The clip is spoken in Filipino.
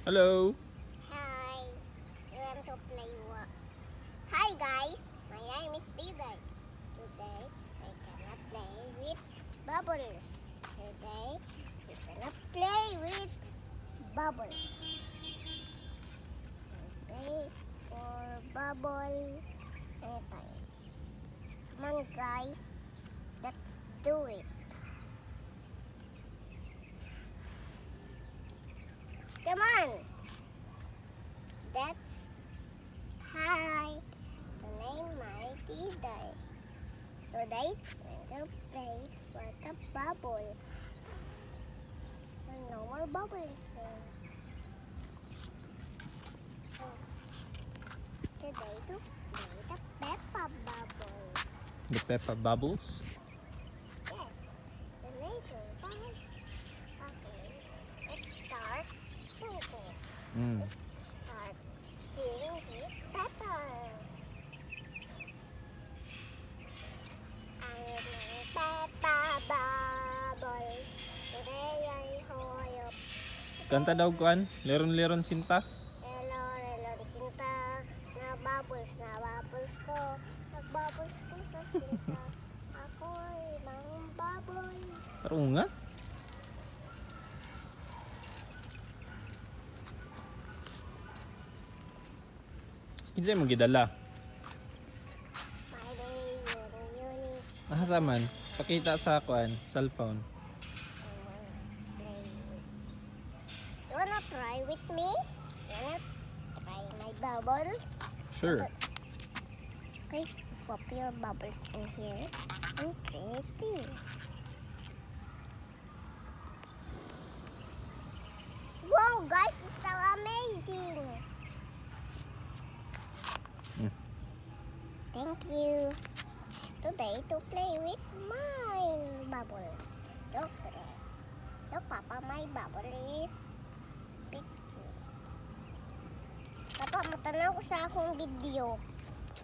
Hello. Hi. You want to play what? Hi guys, my name is Diday. Today I gonna play with bubbles. Today we gonna play with bubbles. Play for bubble anytime. Come on guys, let's do it. Come on. That's hi. The name my Diday. Today we're gonna play with a bubble. There are no more bubbles here. Today to play the Peppa bubble. The Peppa Bubbles. Yes, the later time. Okay, let's start singing. Mm. Start singing with Peppa. I'm a Peppa bubble. Today I hoyop. Kanta daw kuan, Leron-leron sinta. Hello, hello, sinta. Na bubbles ko. Nag-bubbles ko sa sinta. Ako'y mga bubble. Pero nga. Kinsa mo gidala? My day, yuni. Nasa man? Pakita sa kuan, cellphone. You wanna try with me? You wanna try my bubbles? Sure. Okay, swap your bubbles in here and try it too. Wow, guys, it's so amazing! Mm. Thank you. Today to play with my bubbles. Look today. Look, Papa, my bubble is big. Papa, matanaw ko sa akong video.